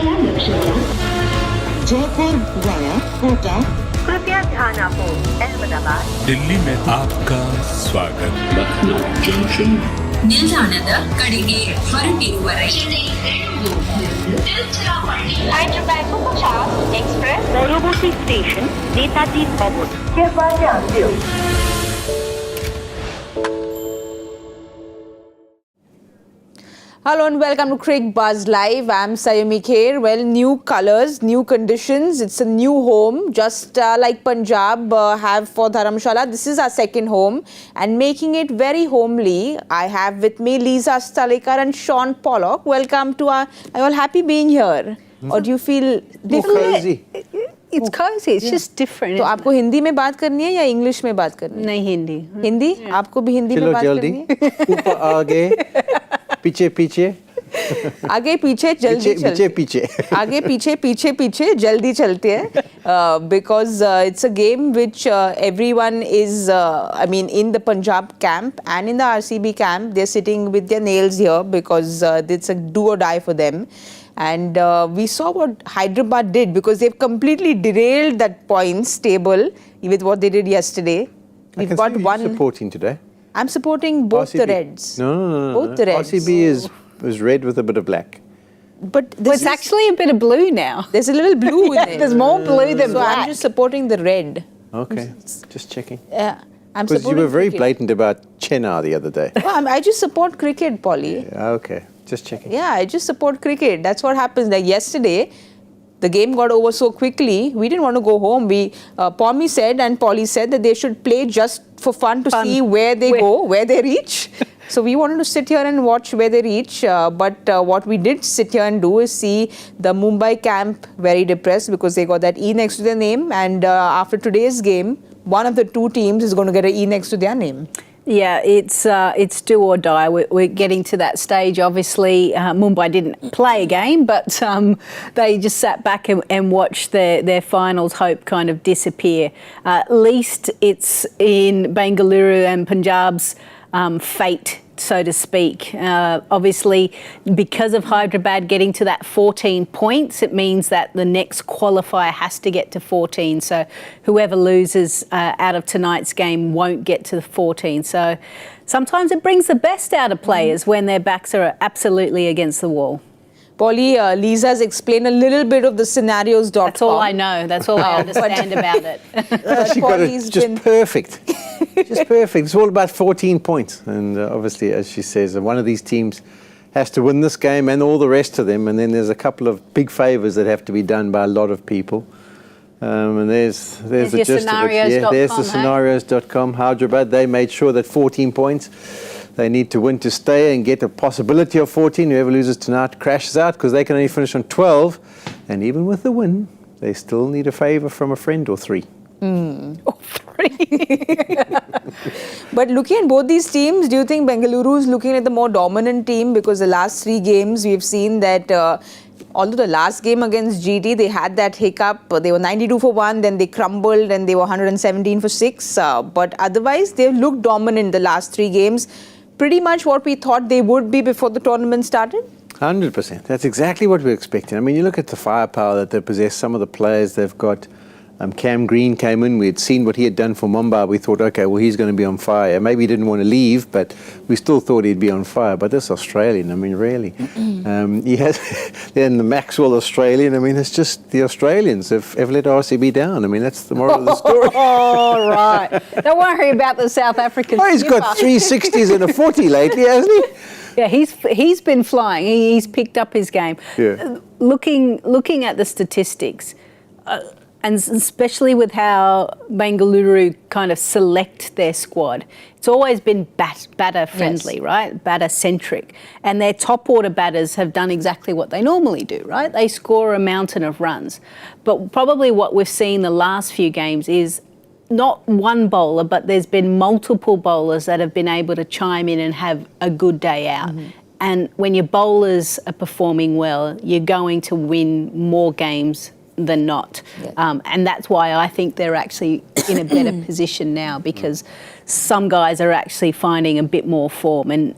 कृपया लक्ष द्या. जयपुर वाया कोटा. कृपया ध्यान आपो. अहमदाबाद. दिल्ली में आपका स्वागत. लखनऊ जंक्शन. ನಿಲ್ದಾಣದ ಕಡೆಗೆ ಹೊರಟಿರುವರೆ Hyderabad to Punjab Express. পরবর্তী স্টেশন নেতাজি ভবন. कृपया ध्यान दियो. Hello and welcome to Cricbuzz Live. I'm Saiyami Kher. Well, new colours, new conditions. It's a new home, just like Punjab have for Dharamshala. This is our second home, and making it very homely, I have with me Lisa Sthalekar and Shaun Pollock. Welcome to our. Are you all happy being here, or do you feel cozy? It's cozy. It's just different. तो आपको हिंदी में बात करनी है या English में बात करनी है? नहीं, हिंदी. हिंदी? आपको भी हिंदी में बात करनी है? ऊपर आगे पीछे पीछे आगे पीछे जल्दी पीछे पीछे आगे पीछे पीछे पीछे जल्दी चलते हैं because it's a game which everyone is I mean in the Punjab camp and in the RCB camp they're sitting with their nails here because it's a do or die for them. And we saw what Hyderabad did because they've completely derailed that points table with what they did yesterday. We've got one supporting today. I'm supporting both RCB. the Reds. No. Both the Reds. RCB is red with a bit of black. But Well, it's actually a bit of blue now. there's a little blue in it. There's more blue than So black. I'm just supporting the red. Okay, just checking. Yeah, I'm Because you supporting were very cricket. blatant about Chenna the other day. No, I just support cricket, Polly. Okay, just checking. Yeah, I just support cricket. That's what happens. Like yesterday, the game got over so quickly. We didn't want to go home. Pommy said and Polly said that they should play just for fun to see where they go, where they reach. So we wanted to sit here and watch where they reach. But what we did sit here and do is see the Mumbai camp very depressed because they got that E next to their name. And after today's game, one of the two teams is going to get an E next to their name. Yeah, it's do or die. We're getting to that stage. Obviously, Mumbai didn't play a game, but they just sat back and watched their finals hope kind of disappear. At least it's in Bengaluru and Punjab's fate, so to speak. Obviously, because of Hyderabad getting to that 14 points, it means that the next qualifier has to get to 14. So whoever loses out of tonight's game won't get to the 14. So sometimes it brings the best out of players when their backs are absolutely against the wall. Polly, Lisa's explained a little bit of the scenarios.com. That's all I know. That's all I understand about it. She got Polly's it just been- perfect. Just perfect. It's all about 14 points. And obviously, as she says, one of these teams has to win this game and all the rest of them. And then there's a couple of big favours that have to be done by a lot of people. And there's the your gist of it. Yeah, there's the scenarios.com. Hyderabad, they made sure that 14 points, they need to win to stay and get a possibility of 14. Whoever loses tonight crashes out because they can only finish on 12. And even with the win, they still need a favour from a friend or three. But looking at both these teams, do you think Bengaluru is looking at the more dominant team? Because the last three games, we've seen that although the last game against GT, they had that hiccup. They were 92 for 1, then they crumbled and they were 117 for 6. But otherwise, they've looked dominant the last three games. Pretty much what we thought they would be before the tournament started. 100%. That's exactly what we're expecting. I mean, you look at the firepower that they possess, some of the players they've got. Cam Green came in. We had seen what he had done for Mumbai. We thought, okay, well, he's going to be on fire. Maybe he didn't want to leave, but we still thought he'd be on fire. But this Australian, I mean, really. He has, then the Maxwell Australian, I mean, it's just the Australians have let RCB down. I mean, that's the moral of the story. All right. Don't worry about the South African Oh, he's got 360s and a 40 lately, hasn't he? Yeah, he's been flying. He's picked up his game. Yeah. Looking at the statistics, and especially with how Bengaluru kind of select their squad, it's always been batter friendly, Yes. right? Batter centric, and their top order batters have done exactly what they normally do, right? They score a mountain of runs, but probably what we've seen the last few games is not one bowler, but there's been multiple bowlers that have been able to chime in and have a good day out. And when your bowlers are performing well, you're going to win more games than not. And that's why I think they're actually in a better position now, because some guys are actually finding a bit more form. And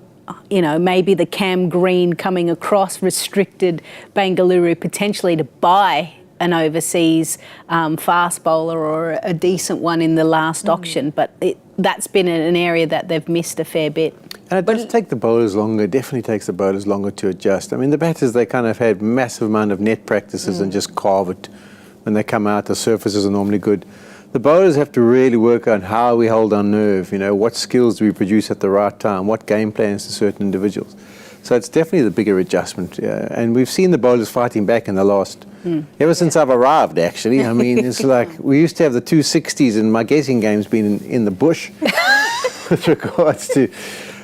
maybe the Cam Green coming across restricted Bengaluru potentially to buy an overseas fast bowler or a decent one in the last auction, but that's been an area that they've missed a fair bit. And it does take the bowlers longer, it definitely takes the bowlers longer to adjust. I mean, the batters, they kind of had massive amount of net practices and just carve it. When they come out, the surfaces are normally good. The bowlers have to really work on how we hold our nerve, what skills do we produce at the right time, what game plans to certain individuals. So it's definitely the bigger adjustment. And we've seen the bowlers fighting back in the last, ever since I've arrived, actually. I mean, it's like we used to have the 260s and my guessing game's been in the bush with regards to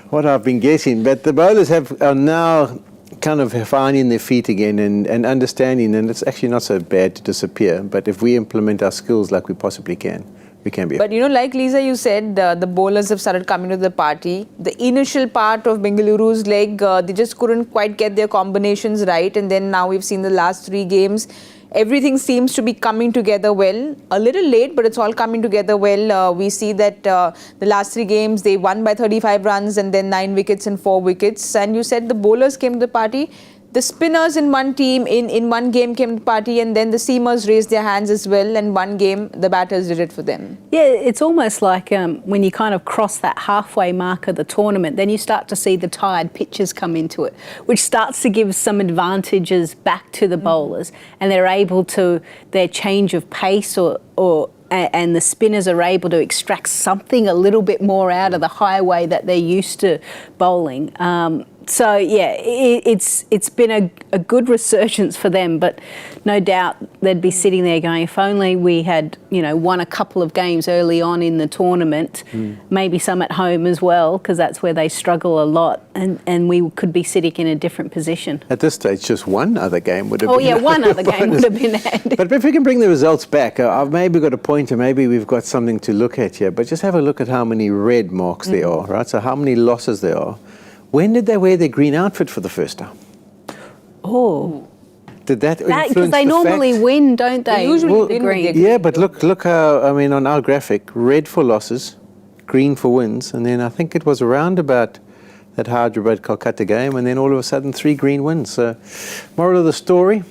what I've been guessing. But the bowlers are now kind of finding their feet again and understanding, and it's actually not so bad to disappear. But if we implement our skills like we possibly can, we can be. But like Lisa, you said, the bowlers have started coming to the party. The initial part of Bengaluru's leg, they just couldn't quite get their combinations right. And then now we've seen the last 3 games. Everything seems to be coming together well. A little late, but it's all coming together well. We see that the last 3 games, they won by 35 runs and then 9 wickets and 4 wickets. And you said the bowlers came to the party. The spinners in one team, in one game came to the party, and then the seamers raised their hands as well. And one game, the batters did it for them. Yeah, it's almost like when you kind of cross that halfway mark of the tournament, then you start to see the tired pitches come into it, which starts to give some advantages back to the bowlers, and they're able to, their change of pace and the spinners are able to extract something a little bit more out of the highway that they're used to bowling. So yeah, it's been a good resurgence for them, but no doubt they'd be sitting there going, if only we had won a couple of games early on in the tournament, maybe some at home as well, because that's where they struggle a lot, and we could be sitting in a different position. At this stage, just one other game would have been... Oh yeah, one other game would have been handy. But if we can bring the results back, I've maybe got a pointer, maybe we've got something to look at here, but just have a look at how many red marks there are, right? So how many losses there are. When did they wear their green outfit for the first time? Oh. Did that influence because they normally win, don't they? They usually win green. with Yeah, but look how, I mean, on our graphic, red for losses, green for wins, and then I think it was around about that Hyderabad-Kolkata game, and then all of a sudden 3 green wins. So, moral of the story,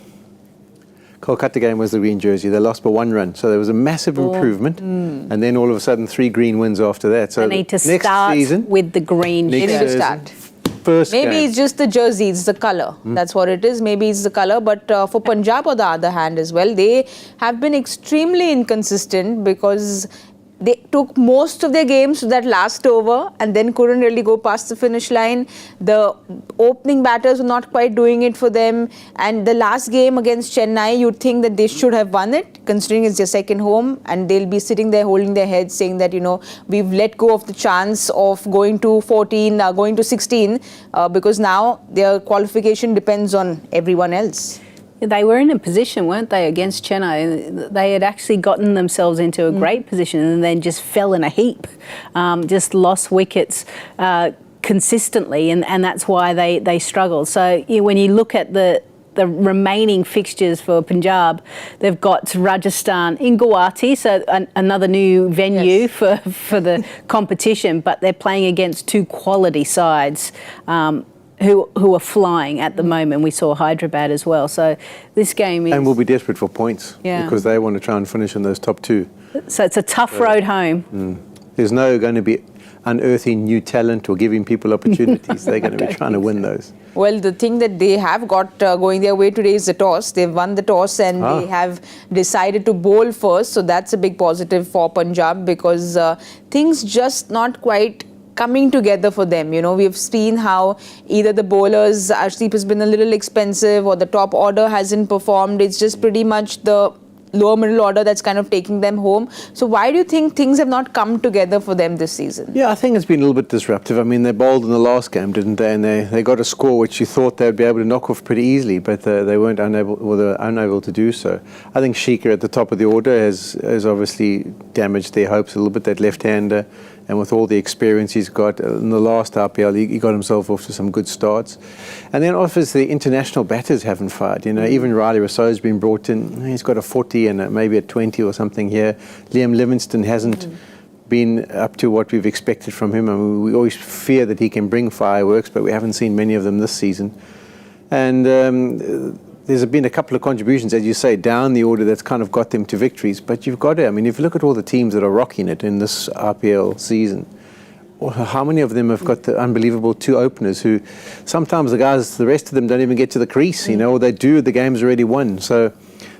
Kolkata game was the green jersey. They lost by 1 run, so there was a massive improvement, and then all of a sudden 3 green wins after that. So they need to next start season, with the green. They need to season, start. First Maybe game. it's just the jersey, it's the colour. That's what it is. Maybe it's the colour. But for Punjab, on the other hand as well, they have been extremely inconsistent because they took most of their games to that last over and then couldn't really go past the finish line. The opening batters were not quite doing it for them. And the last game against Chennai, you'd think that they should have won it, considering it's their second home. And they'll be sitting there holding their heads saying that, we've let go of the chance of going to 14, going to 16, because now their qualification depends on everyone else. They were in a position, weren't they, against Chennai? They had actually gotten themselves into a great position and then just fell in a heap, just lost wickets consistently, and that's why they struggled. So when you look at the remaining fixtures for Punjab, they've got Rajasthan in Guwahati, so another new venue for the competition, but they're playing against 2 quality sides. Who are flying at the moment. We saw Hyderabad as well. So this game is... And we'll be desperate for points because they want to try and finish in those top 2. So it's a tough road home. There's no going to be unearthing new talent or giving people opportunities. They're going to be trying to win those. Well, the thing that they have got going their way today is the toss. They've won the toss and they have decided to bowl first. So that's a big positive for Punjab because things just not quite coming together for them. We've seen how either the bowlers, Arshdeep has been a little expensive or the top order hasn't performed. It's just pretty much the lower middle order that's kind of taking them home. So why do you think things have not come together for them this season? Yeah, I think it's been a little bit disruptive. I mean, they bowled in the last game, didn't they? And they got a score which you thought they'd be able to knock off pretty easily, but they weren't unable to do so. I think Sheikha at the top of the order has obviously damaged their hopes a little bit, that left-hander. And with all the experience he's got in the last IPL, he got himself off to some good starts. And then obviously the international batters haven't fired. Even Riley Rousseau's been brought in. He's got a 40 and maybe a 20 or something here. Liam Livingstone hasn't been up to what we've expected from him. I mean, we always fear that he can bring fireworks, but we haven't seen many of them this season. And there's been a couple of contributions, as you say, down the order that's kind of got them to victories. But you've got to, I mean, if you look at all the teams that are rocking it in this RPL season, how many of them have got the unbelievable two openers who sometimes the rest of them don't even get to the crease, you know, or they do, the game's already won. So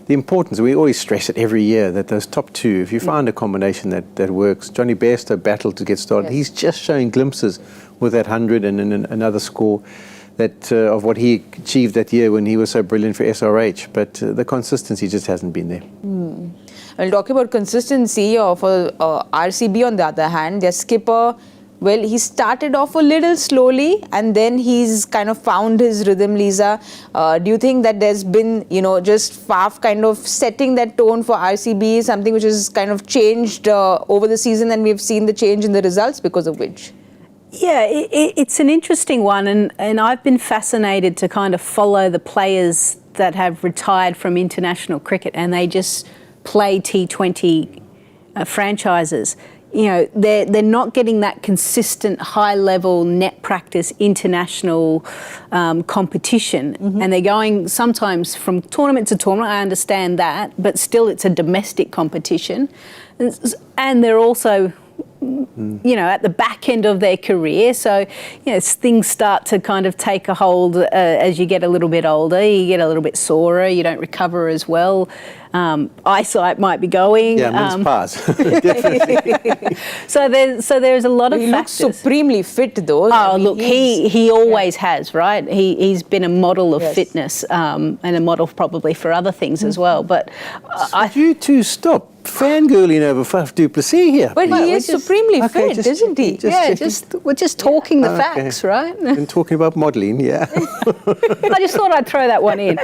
the importance, we always stress it every year, that those top two, if you find a combination that works. Johnny Bairstow battled to get started. He's just showing glimpses with that 100 and another score that of what he achieved that year when he was so brilliant for SRH. But the consistency just hasn't been there. Well, talking about consistency for RCB on the other hand, their skipper, well, he started off a little slowly and then he's kind of found his rhythm, Lisa. Do you think that there's been, you know, just Faf kind of setting that tone for RCB, something which has kind of changed over the season, and we've seen the change in the results because of which? Yeah, it's an interesting one, and I've been fascinated to kind of follow the players that have retired from international cricket and they just play T20 franchises. You know, they're not getting that consistent high-level net practice international competition, and they're going sometimes from tournament to tournament. I understand that, but still it's a domestic competition, and they're also, you know, at the back end of their career. So, you know, things start to kind of take a hold as you get a little bit older. You get a little bit sorer. You don't recover as well. Eyesight might be going. Yeah, mince pass. So there's a lot of He factors. looks supremely fit though. Oh, I mean, look, he always has, right? He's been a model of fitness and a model probably for other things as well. But You two stop fangirling over Faf du Plessis here. But he is supremely Okay, fit, just isn't he? we're just talking the facts, right? And talking about modelling, yeah. I just thought I'd throw that one in.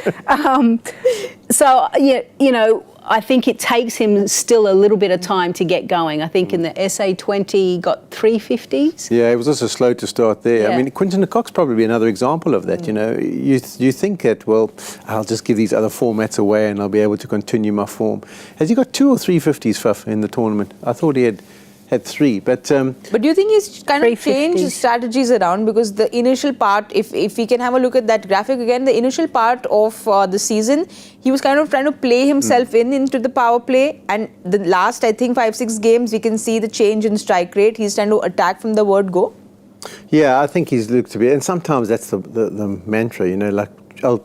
So, yeah, you know, I think it takes him still a little bit of time to get going. I think in the SA20 he got 350s. Yeah, it was also slow to start there. Yeah. I mean, Quinton Cox probably another example of that, you know. You think that, well, I'll just give these other formats away and I'll be able to continue my form. Has he got 2 or 350s, Faf, in the tournament? I thought he had 3, but do you think he's kind of changed his 350s. strategies around? Because the initial part, if we can have a look at that graphic again, the initial part of the season, he was kind of trying to play himself into the power play, and the last, I think, 5-6 games, we can see the change in strike rate. He's trying to attack from the word go. yeah, I think he's looked to be, and sometimes that's the mantra, you know, like,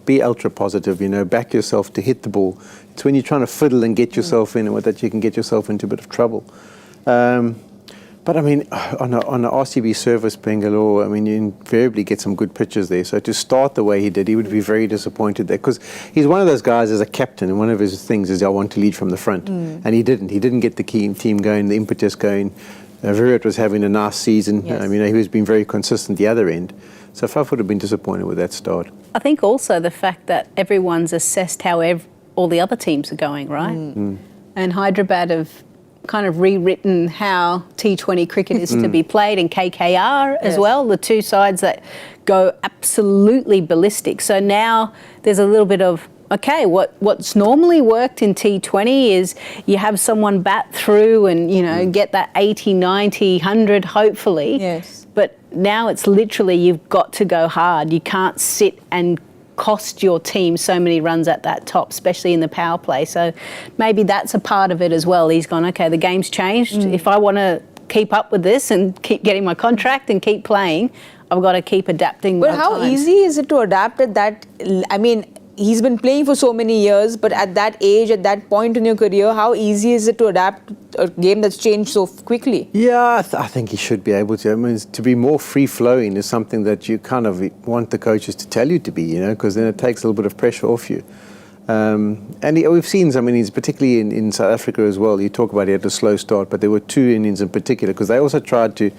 be ultra positive, you know, back yourself to hit the ball. It's when you're trying to fiddle and get yourself in, and that you can get yourself into a bit of trouble. But I mean, on a RCB service, Bangalore, I mean, you invariably get some good pitches there. So to start the way he did, he would be very disappointed there, because he's one of those guys as a captain, and one of his things is I want to lead from the front, and he didn't. He didn't get the team going, the impetus going. Virat was having a nice season. Yes. I mean, he was being very consistent the other end. So Faf would have been disappointed with that start. I think also the fact that everyone's assessed how all the other teams are going, right? And Hyderabad have kind of rewritten how T20 cricket is to be played, and KKR as well, the two sides that go absolutely ballistic. So now there's a little bit of, okay, what's normally worked in T20 is you have someone bat through and, you know, get that 80, 90, 100 hopefully. Yes. But now it's literally you've got to go hard. You can't sit and cost your team so many runs at that top, especially in the power play. So maybe that's a part of it as well. He's gone, okay, the game's changed. If I want to keep up with this and keep getting my contract and keep playing, I've got to keep adapting. But how easy is it to adapt at that? I mean, he's been playing for so many years, but at that age, at that point in your career, how easy is it to adapt a game that's changed so quickly? Yeah, I think he should be able to. I mean, to be more free-flowing is something that you kind of want the coaches to tell you to be, you know, because then it takes a little bit of pressure off you. And we've seen, I mean, he's particularly in South Africa as well. You talk about he had a slow start, but there were 2 innings in particular, because they also tried to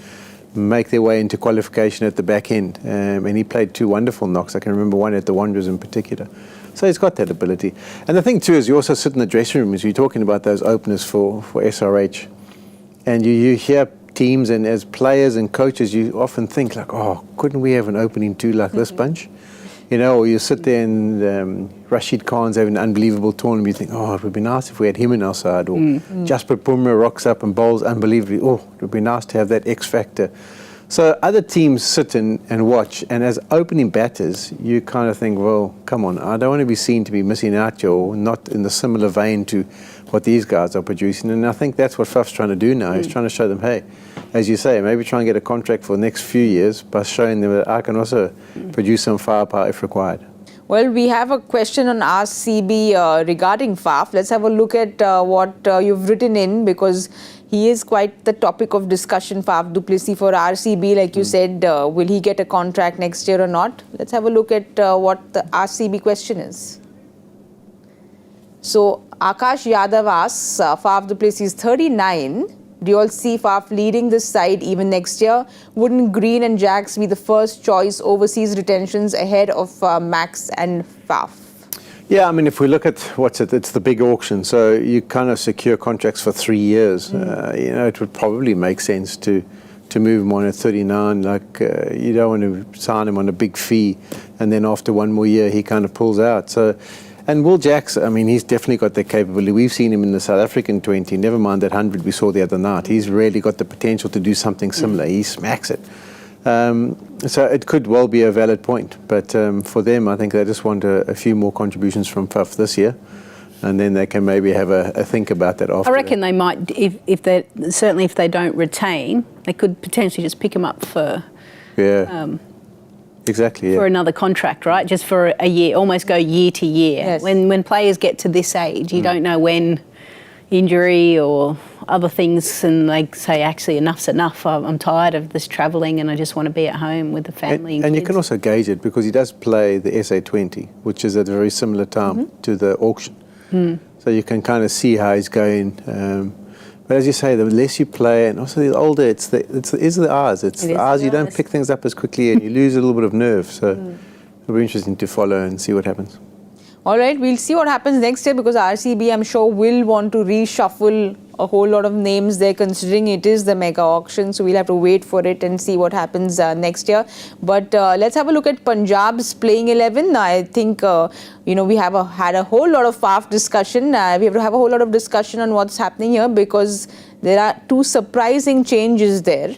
make their way into qualification at the back end. And he played 2 wonderful knocks. I can remember one at the Wanderers in particular. So he's got that ability. And the thing too is you also sit in the dressing room as you're talking about those openers for SRH. And you hear teams, and as players and coaches, you often think like, oh, couldn't we have an opening 2 like this bunch? You know, or you sit there and Rashid Khan's having an unbelievable tournament. You think, oh, it would be nice if we had him in our side. Or Jasper Bumrah rocks up and bowls unbelievably. Oh, it would be nice to have that X factor. So other teams sit and watch, and as opening batters, you kind of think, well, come on, I don't want to be seen to be missing out here or not in the similar vein to what these guys are producing. And I think that's what Faf's trying to do now. He's trying to show them, hey, as you say, maybe try and get a contract for the next few years by showing them that I can also produce some firepower if required. Well, we have a question on RCB regarding Faf. Let's have a look at what you've written in, because he is quite the topic of discussion, Faf du Plessis, for RCB. Like you said, will he get a contract next year or not? Let's have a look at what the RCB question is. So, Akash Yadav asks, Faf du Plessis is 39. Do you all see Faf leading this side even next year? Wouldn't Green and Jacks be the first choice overseas retentions ahead of Max and Faf? Yeah, I mean, if we look at it's the big auction, so you kind of secure contracts for 3 years. You know, it would probably make sense to move him on at 39. Like, you don't want to sign him on a big fee, and then after one more year, he kind of pulls out. So, and Will Jacks, I mean, he's definitely got that capability. We've seen him in the South African 20, never mind that 100 we saw the other night. He's really got the potential to do something similar. He smacks it. So it could well be a valid point. But for them, I think they just want a few more contributions from Faf this year. And then they can maybe have a think about that after. I reckon they might, if they certainly if they don't retain, they could potentially just pick him up for... Yeah. Exactly, yeah. For another contract, right? Just for a year, almost go year to year. Yes. When players get to this age, you don't know when injury or other things, and they say, actually, enough's enough. I'm tired of this travelling and I just want to be at home with the family. And you can also gauge it because he does play the SA20, which is at a very similar time to the auction. So you can kind of see how he's going. But as you say, the less you play, and also the older, it's the eyes. It's the eyes. You don't pick things up as quickly, and you lose a little bit of nerve. So it'll be interesting to follow and see what happens. All right, we'll see what happens next year, because RCB, I'm sure, will want to reshuffle a whole lot of names there, considering it is the mega auction. So we'll have to wait for it and see what happens next year. But let's have a look at Punjab's playing 11. I think, you know, we have had a whole lot of Faf discussion. We have to have a whole lot of discussion on what's happening here, because there are two surprising changes there.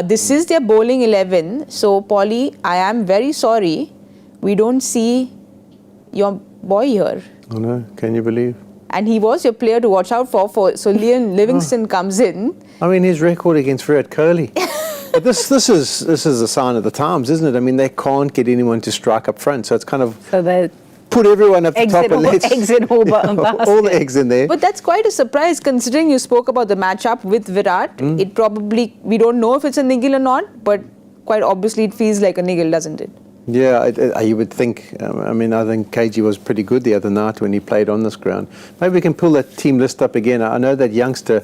This is their bowling 11. So, Polly, I am very sorry. We don't see your boy here. Oh no, can you believe? And he was your player to watch out for. So Liam Livingston comes in. I mean, his record against Virat Kohli. But this is a sign of the times, isn't it? I mean, they can't get anyone to strike up front, so it's kind of put everyone up the top and let's eggs in all baskets. all the eggs in there. But that's quite a surprise, considering you spoke about the matchup with Virat. It probably, we don't know if it's a niggle or not, but quite obviously it feels like a niggle, doesn't it? Yeah, you would think. I mean, I think KG was pretty good the other night when he played on this ground. Maybe we can pull that team list up again. I know that youngster,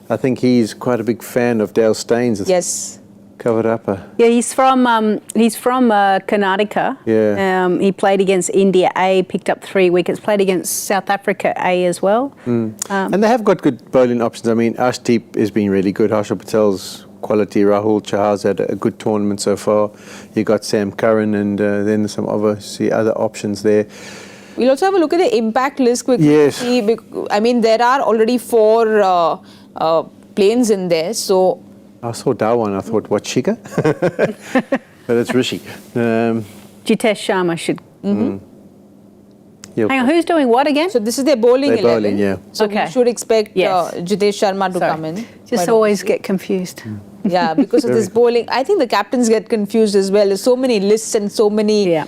I think he's quite a big fan of Dale Steyn's. Yes. Covered up. Yeah, he's from Karnataka. Yeah. He played against India A, picked up 3 wickets, played against South Africa A as well. And they have got good bowling options. I mean, Ashdeep has been really good. Harsha Patel's quality. Rahul Chahar's had a good tournament so far. You got Sam Curran and then some obviously other options there. We'll also have a look at the impact list quickly. Yes. I mean, there are already 4 planes in there, so... I saw Dhawan, I thought, what, Shiga? But it's Rishi. Jitesh Sharma should... Hang on, who's doing what again? So this is their bowling 11. Bowling, yeah. So we should expect Jitesh Sharma to come in. Just always get confused. Yeah, because of this bowling. I think the captains get confused as well. There's so many lists and so many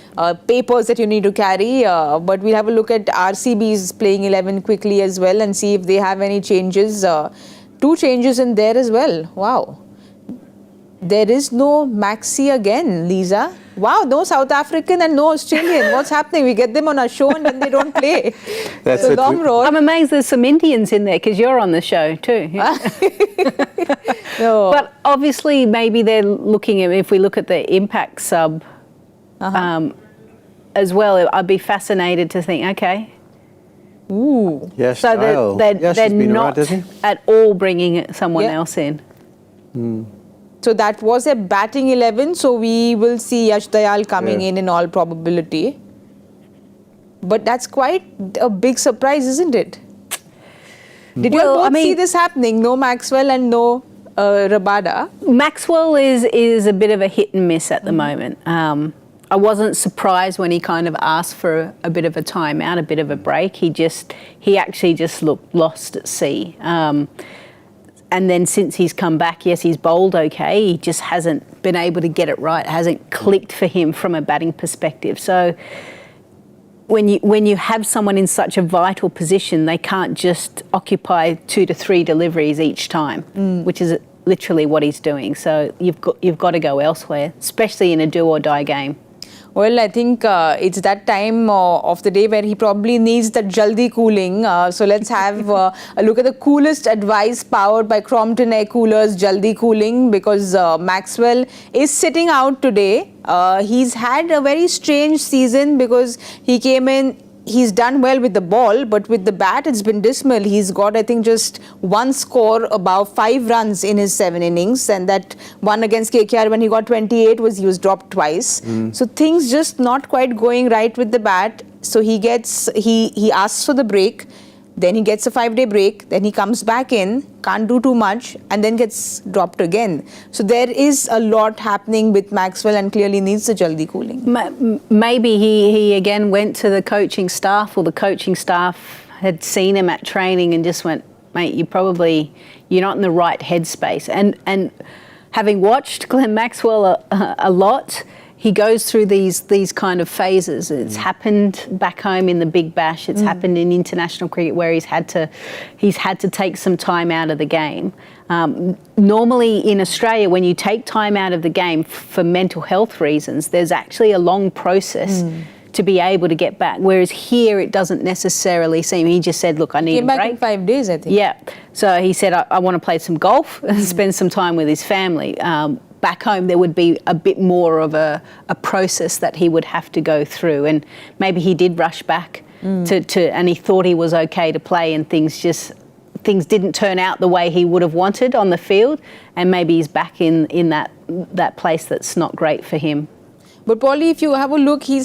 papers that you need to carry. But we'll have a look at RCB's playing 11 quickly as well and see if they have any changes. 2 changes in there as well. Wow. There is no Maxi again, Lisa. Wow, no South African and no Australian. What's happening? We get them on our show and then they don't play. That's so long road. I'm amazed there's some Indians in there because you're on the show too. No. But obviously maybe they're looking at, if we look at the impact sub as well, I'd be fascinated to think, okay. Ooh. Yes, so they're not at all bringing someone else in. So that was a batting 11. So we will see Yash Dayal coming in all probability. But that's quite a big surprise, isn't it? Did you Well, both I mean- see this happening? No Maxwell and no Rabada. Maxwell is a bit of a hit and miss at the moment. I wasn't surprised when he kind of asked for a bit of a timeout, a bit of a break. He actually just looked lost at sea. And then since he's come back, yes, he's bowled okay. He just hasn't been able to get it right. It hasn't clicked for him from a batting perspective. So when you have someone in such a vital position, they can't just occupy 2 to 3 deliveries each time, which is literally what he's doing. So you've got to go elsewhere, especially in a do or die game. Well, I think it's that time of the day where he probably needs that jaldi cooling. So let's have a look at the coolest advice powered by Crompton Air Coolers Jaldi Cooling, because Maxwell is sitting out today. He's had a very strange season because he came in. He's done well with the ball, but with the bat, it's been dismal. He's got, I think, just one score, about 5 runs in his 7 innings. And that one against KKR when he got 28 he was dropped twice. So things just not quite going right with the bat. So he asks for the break. Then he gets a 5-day break, then he comes back in, can't do too much, and then gets dropped again. So there is a lot happening with Maxwell and clearly needs the jaldi cooling. Maybe he again went to the coaching staff, or the coaching staff had seen him at training and just went, mate, you're not in the right headspace. And having watched Glenn Maxwell a lot, he goes through these kind of phases. It's happened back home in the Big Bash. It's happened in international cricket where he's had to take some time out of the game. Normally in Australia, when you take time out of the game for mental health reasons, there's actually a long process to be able to get back. Whereas here, it doesn't necessarily seem. He just said, look, I need a break. Came back in 5 days, I think. Yeah. So he said, I want to play some golf and spend some time with his family. Back home, there would be a bit more of a process that he would have to go through. And maybe he did rush back and he thought he was okay to play, and things didn't turn out the way he would have wanted on the field. And maybe he's back in that place that's not great for him. But Polly, if you have a look, he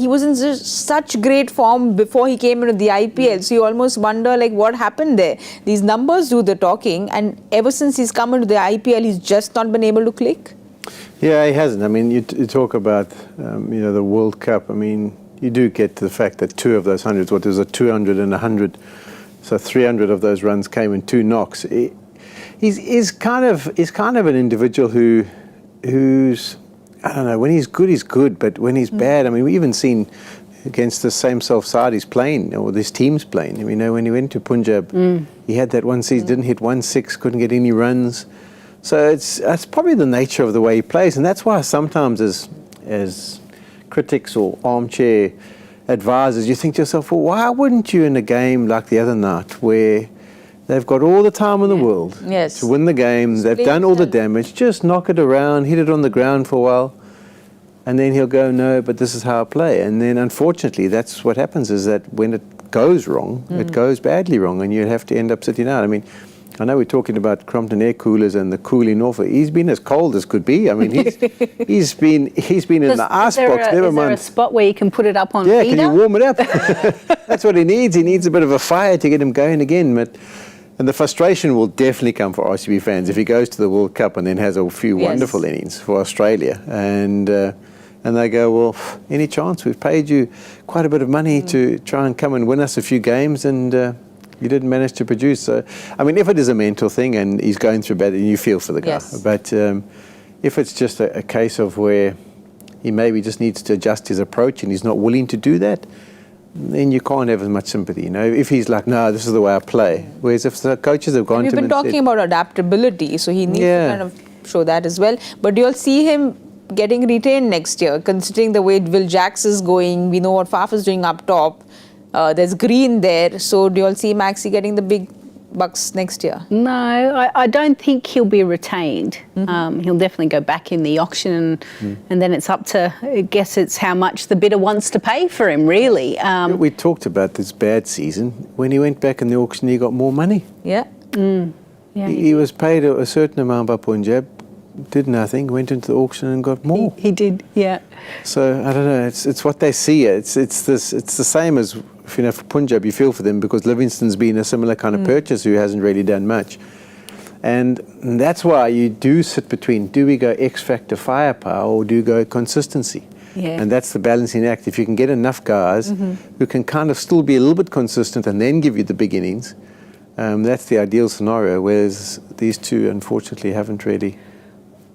was in such great form before he came into the IPL. So you almost wonder what happened there. These numbers do the talking, and ever since he's come into the IPL, he's just not been able to click. Yeah, he hasn't. I mean, you talk about the World Cup. I mean, you do get to the fact that 2 of those hundreds, there's a 200 and 100, so 300 of those runs came in 2 knocks. He's kind of an individual who's, I don't know, when he's good, but when he's bad, I mean, we've even seen against the same side he's playing, or this team's playing. I mean, when he went to Punjab, he had that one season, didn't hit 1-6, couldn't get any runs. So that's probably the nature of the way he plays, and that's why sometimes as critics or armchair advisors, you think to yourself, well, why wouldn't you in a game like the other night where they've got all the time in the world to win the game, they've done all the damage, just knock it around, hit it on the ground for a while, and then he'll go, no, but this is how I play. And then unfortunately, that's what happens, is that when it goes wrong, it goes badly wrong, and you have to end up sitting out. I mean, I know we're talking about Crompton Air Coolers and the cooling off. He's been as cold as could be. I mean, he's been in the ice box. Never mind. Is there a spot where you can put it up on Yeah, heater? can you warm it up? That's what he needs. He needs a bit of a fire to get him going again. And the frustration will definitely come for RCB fans if he goes to the World Cup and then has a few wonderful innings for Australia. And they go, well, any chance? We've paid you quite a bit of money to try and come and win us a few games, and you didn't manage to produce. So, I mean, if it is a mental thing and he's going through bad, you feel for the guy. But if it's just a case of where he maybe just needs to adjust his approach and he's not willing to do that, then you can't have as much sympathy. If he's like, no, this is the way I play. Whereas if the coaches have gone to him and We've been talking about adaptability, so he needs to kind of show that as well. But you'll see him getting retained next year, considering the way Will Jacks is going. We know what Faf is doing up top. There's Green there. So do you all see Maxi getting the big bucks next year? No, I don't think he'll be retained. He'll definitely go back in the auction, and then it's up to, I guess it's how much the bidder wants to pay for him, really. We talked about this bad season. When he went back in the auction, he got more money. Yeah. He was paid a certain amount by Punjab, did nothing, went into the auction and got more. He did, yeah. So I don't know. It's what they see. It's the same as for Punjab. You feel for them because Livingston's been a similar kind of purchase who hasn't really done much, and that's why you do sit between: do we go X factor firepower or do you go consistency? Yeah. And that's the balancing act. If you can get enough guys who can kind of still be a little bit consistent and then give you the big innings, that's the ideal scenario. Whereas these two, unfortunately, haven't really.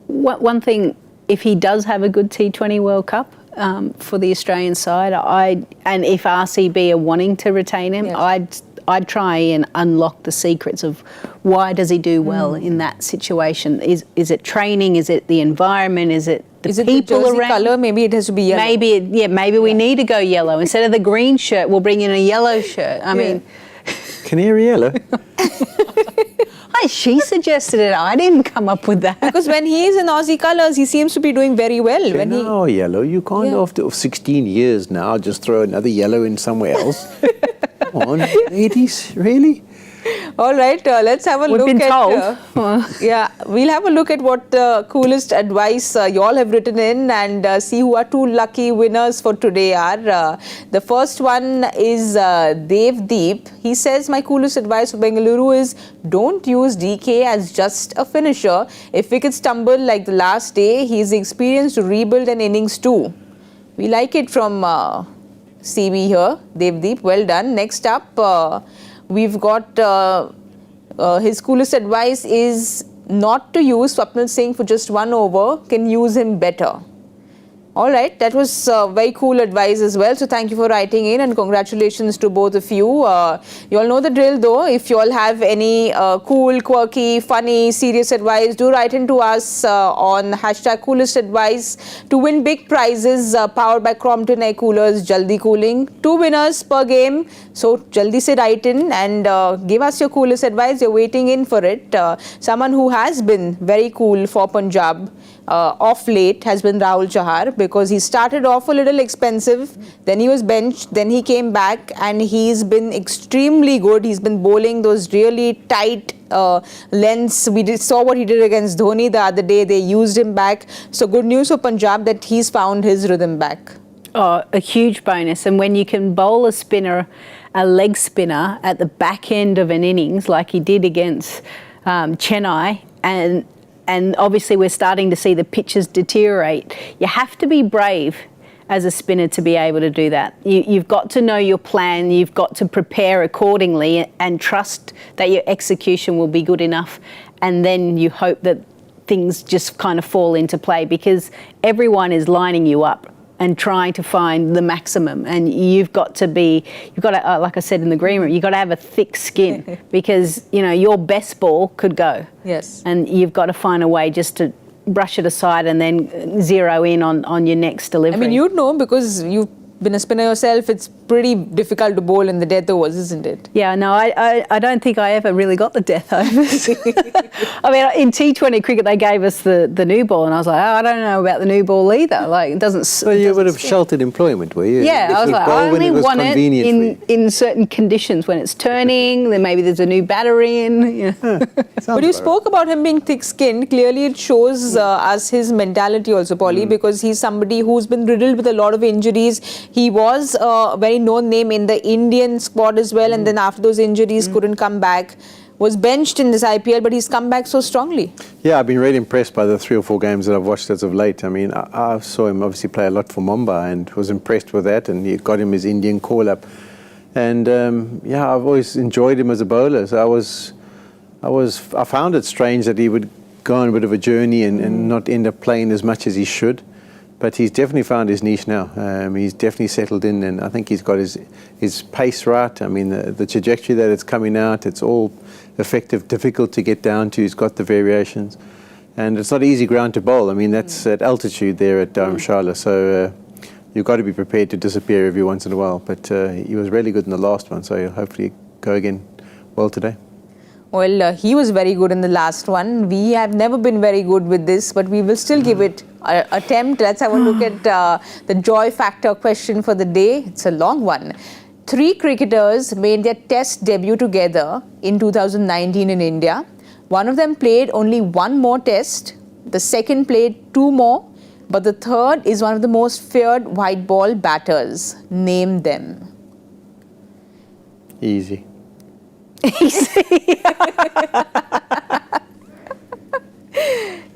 One thing, if he does have a good T20 World Cup for the Australian side, and if RCB are wanting to retain him, Yes. I'd try and unlock the secrets of why does he do well in that situation. Is it training? Is it the environment? Is it the Is it people the jersey around? colour? Maybe it has to be yellow. Maybe we need to go yellow instead of the green shirt. We'll bring in a yellow shirt. I mean. Canary yellow. She suggested it. I didn't come up with that. Because when he is in Aussie colours, he seems to be doing very well. When he No, yellow. You can't, after 16 years now, just throw another yellow in somewhere else. Come on, ladies, really? All right, let's have a We've look been at. told. Yeah, we'll have a look at what the coolest advice you all have written in and see who our two lucky winners for today are. The first one is Devdeep. He says, my coolest advice for Bengaluru is don't use DK as just a finisher. If wickets stumble like the last day, he's experienced to rebuild an innings too. We like it from CB here, Devdeep. Well done. Next up, we've got his coolest advice is not to use Swapnil Singh for just one over, can use him better. All right, that was very cool advice as well. So thank you for writing in and congratulations to both of you. You all know the drill though. If you all have any cool, quirky, funny, serious advice, do write in to us on #CoolestAdvice to win big prizes powered by Crompton Air Coolers Jaldi Cooling. 2 winners per game. So jaldi se write in and give us your coolest advice. You're waiting in for it. Someone who has been very cool for Punjab off late has been Rahul Chahar, because he started off a little expensive, then he was benched, then he came back and he's been extremely good. He's been bowling those really tight lengths. We saw what he did against Dhoni the other day. They used him back. So good news for Punjab that he's found his rhythm back. Oh, a huge bonus. And when you can bowl a spinner, a leg spinner at the back end of an innings like he did against Chennai, and obviously we're starting to see the pitches deteriorate, you have to be brave as a spinner to be able to do that. You've got to know your plan, you've got to prepare accordingly and trust that your execution will be good enough, and then you hope that things just kind of fall into play, because everyone is lining you up and trying to find the maximum, and you've got to, like I said in the green room, you've got to have a thick skin because, you know, your best ball could go. Yes. And you've got to find a way just to brush it aside and then zero in on your next delivery. I mean, you'd know because you've been a spinner yourself. It's pretty difficult to bowl in the death overs, isn't it? Yeah, no, I don't think I ever really got the death overs. I mean, in T20 cricket, they gave us the new ball, and I was like, oh, I don't know about the new ball either. Like, it doesn't. Well, you would have sheltered employment, were you? Yeah, I was like, I only want it in certain conditions, when it's turning, then maybe there's a new batter in. You know. But you spoke about him being thick-skinned. Clearly, it shows us his mentality also, Polly, because he's somebody who's been riddled with a lot of injuries. He was a very known name in the Indian squad as well, and then after those injuries couldn't come back. Was benched in this IPL, but he's come back so strongly. Yeah, I've been really impressed by the 3 or 4 games that I've watched as of late. I mean, I saw him obviously play a lot for Mumbai and was impressed with that, and he got him his Indian call-up. And yeah, I've always enjoyed him as a bowler. So I found it strange that he would go on a bit of a journey and not end up playing as much as he should. But he's definitely found his niche now. He's definitely settled in, and I think he's got his pace right. I mean, the trajectory that it's coming out, it's all effective, difficult to get down to. He's got the variations. And it's not easy ground to bowl. I mean, that's at altitude there at Dharamshala. So you've got to be prepared to disappear every once in a while. But he was really good in the last one, so hopefully go again well today. Well, he was very good in the last one. We have never been very good with this, but we will still give it an attempt. Let's have a look at the joy factor question for the day. It's a long one. 3 cricketers made their test debut together in 2019 in India. One of them played only one more test. The second played 2 more, but the third is one of the most feared white ball batters. Name them. Easy.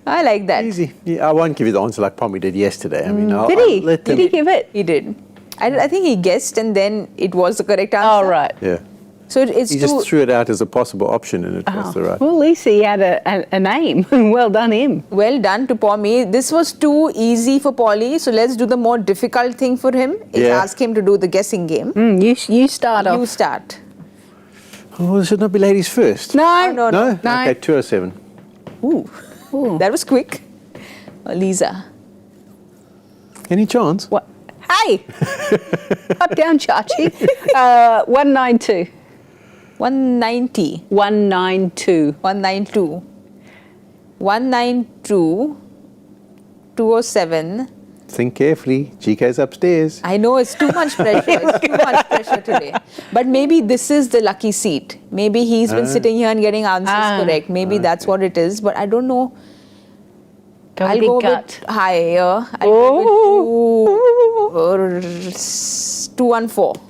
I like that. Easy. Yeah, I won't give you the answer like Pommy did yesterday. I mean, Did he? Did he give it? He did. I think he guessed and then it was the correct answer. Oh, right. Yeah. So it's He just threw it out as a possible option and it was the right. Well, at least he had a name. Well done, him. well done to Pommy. This was too easy for Polly, so let's do the more difficult thing for him. Is Yeah. ask him to do the guessing game. You start off. You start. Oh, should not be ladies first? No, no, No? no. Okay, 207. Ooh. That was quick. Lisa. Any chance? What? Hey! Up down, Chachi. 192. 190. 192. 192. 192. 207. Think carefully. GK's upstairs. I know it's too much pressure. It's too much pressure today. But maybe this is the lucky seat. Maybe he's been sitting here and getting answers correct. Maybe that's what it is. But I don't know. Go I'll big go gut. with higher. I'll go with 214.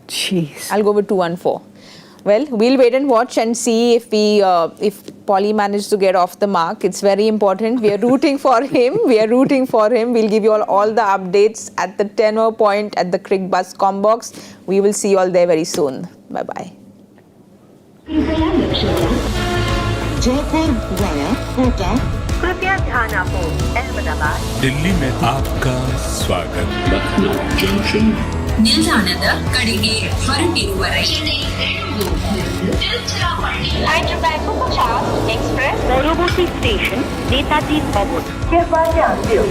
Jeez. I'll go with 214. Well, we'll wait and watch and see if Polly managed to get off the mark. It's very important. We are rooting for him. We'll give you all the updates at the 10-hour point at the Cricbuzz Combox. We will see you all there very soon. Bye-bye. Jaipur via Kota कृपया ध्यान आपको अहमदाबाद दिल्ली में आपका स्वागत ನಿಲ್ದಾಣದ ಕಡೆಗೆ ಹೊರಟಿರುವರೆ Hyderabad Punjab Express পরবর্তী station Netaji ভবন कृपया ध्यान दो